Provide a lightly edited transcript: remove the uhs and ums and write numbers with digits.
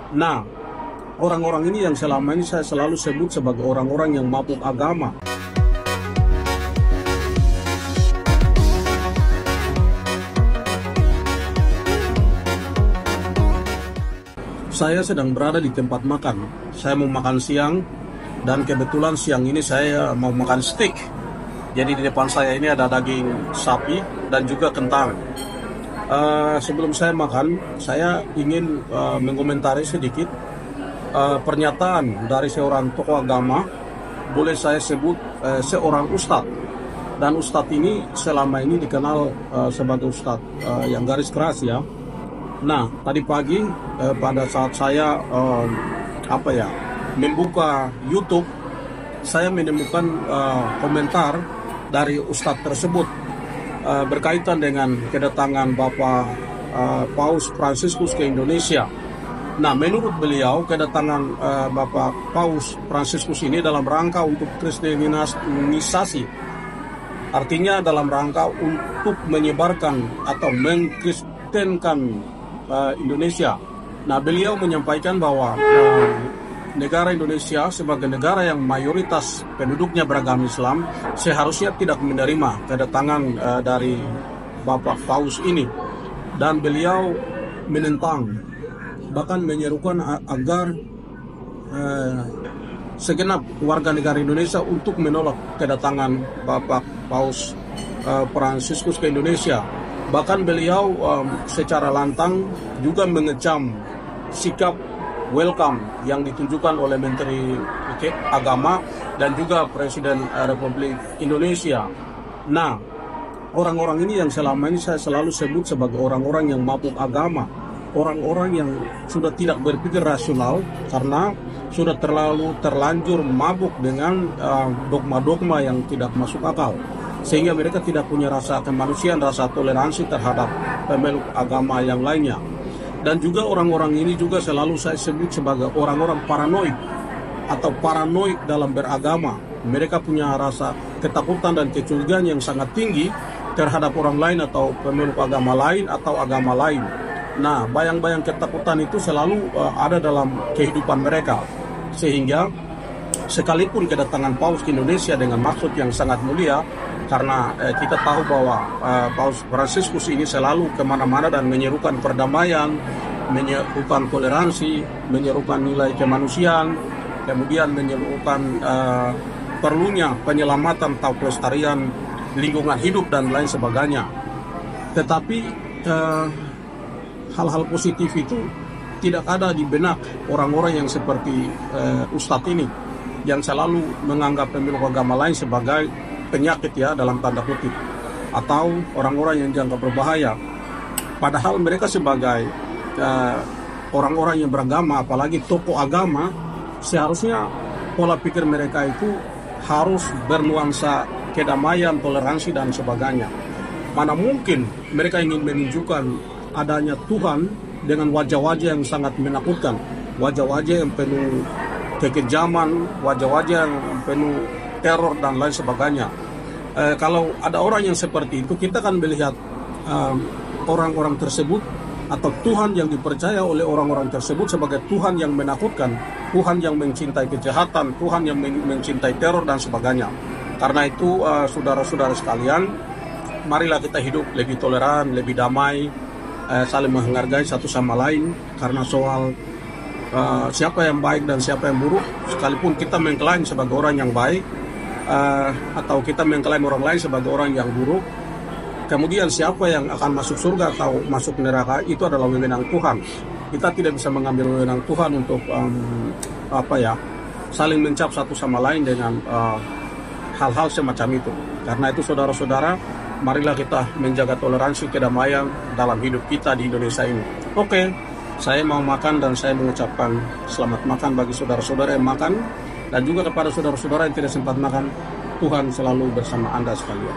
Nah, orang-orang ini yang selama ini saya selalu sebut sebagai orang-orang yang mabuk agama. Saya sedang berada di tempat makan. Saya mau makan siang, dan kebetulan siang ini saya mau makan steak. Jadi di depan saya ini ada daging sapi dan juga kentang. Sebelum saya makan, saya ingin mengomentari sedikit pernyataan dari seorang tokoh agama. Boleh saya sebut seorang ustadz. Dan ustadz ini selama ini dikenal sebagai ustadz yang garis keras ya. Nah, tadi pagi pada saat saya membuka YouTube, saya menemukan komentar dari ustadz tersebut berkaitan dengan kedatangan Bapak Paus Fransiskus ke Indonesia. Nah, menurut beliau kedatangan Bapak Paus Fransiskus ini dalam rangka untuk kristenisasi, artinya dalam rangka untuk menyebarkan atau mengkristenkan Indonesia. Nah, beliau menyampaikan bahwa negara Indonesia sebagai negara yang mayoritas penduduknya beragama Islam seharusnya tidak menerima kedatangan dari Bapak Paus ini, dan beliau menentang, bahkan menyerukan agar segenap warga negara Indonesia untuk menolak kedatangan Bapak Paus Fransiskus ke Indonesia. Bahkan beliau secara lantang juga mengecam sikap welcome yang ditunjukkan oleh Menteri Agama dan juga Presiden Republik Indonesia. Nah, orang-orang ini yang selama ini saya selalu sebut sebagai orang-orang yang mabuk agama, orang-orang yang sudah tidak berpikir rasional karena sudah terlanjur mabuk dengan dogma-dogma yang tidak masuk akal, sehingga mereka tidak punya rasa kemanusiaan, rasa toleransi terhadap pemeluk agama yang lainnya. Dan juga orang-orang ini juga selalu saya sebut sebagai orang-orang paranoid atau paranoid dalam beragama. Mereka punya rasa ketakutan dan kecurigaan yang sangat tinggi terhadap orang lain atau pemeluk agama lain atau agama lain. Nah, bayang-bayang ketakutan itu selalu ada dalam kehidupan mereka, sehingga sekalipun kedatangan Paus ke Indonesia dengan maksud yang sangat mulia, karena kita tahu bahwa Paus Fransiskus ini selalu kemana-mana dan menyerukan perdamaian, menyerukan toleransi, menyerukan nilai kemanusiaan, kemudian menyerukan perlunya penyelamatan atau pelestarian lingkungan hidup dan lain sebagainya. Tetapi hal-hal positif itu tidak ada di benak orang-orang yang seperti Ustadz ini, yang selalu menganggap pemeluk agama lain sebagai penyakit ya, dalam tanda kutip, atau orang-orang yang dianggap berbahaya. Padahal mereka sebagai orang-orang yang beragama, apalagi tokoh agama, seharusnya pola pikir mereka itu harus bernuansa kedamaian, toleransi dan sebagainya. Mana mungkin mereka ingin menunjukkan adanya Tuhan dengan wajah-wajah yang sangat menakutkan, wajah-wajah yang penuh kekejaman, wajah-wajah yang penuh teror dan lain sebagainya. Kalau ada orang yang seperti itu, kita akan melihat orang-orang tersebut atau Tuhan yang dipercaya oleh orang-orang tersebut sebagai Tuhan yang menakutkan, Tuhan yang mencintai kejahatan, Tuhan yang mencintai teror dan sebagainya. Karena itu saudara-saudara sekalian, marilah kita hidup lebih toleran, lebih damai, saling menghargai satu sama lain. Karena soal siapa yang baik dan siapa yang buruk, sekalipun kita mengklaim sebagai orang yang baik, atau kita mengklaim orang lain sebagai orang yang buruk, kemudian siapa yang akan masuk surga atau masuk neraka itu adalah wewenang Tuhan. Kita tidak bisa mengambil wewenang Tuhan untuk saling mencap satu sama lain dengan hal-hal semacam itu. Karena itu saudara-saudara, marilah kita menjaga toleransi, kedamaian dalam hidup kita di Indonesia ini. Oke, saya mau makan dan saya mengucapkan selamat makan bagi saudara-saudara yang makan, dan juga kepada saudara-saudara yang tidak sempat makan, Tuhan selalu bersama Anda sekalian.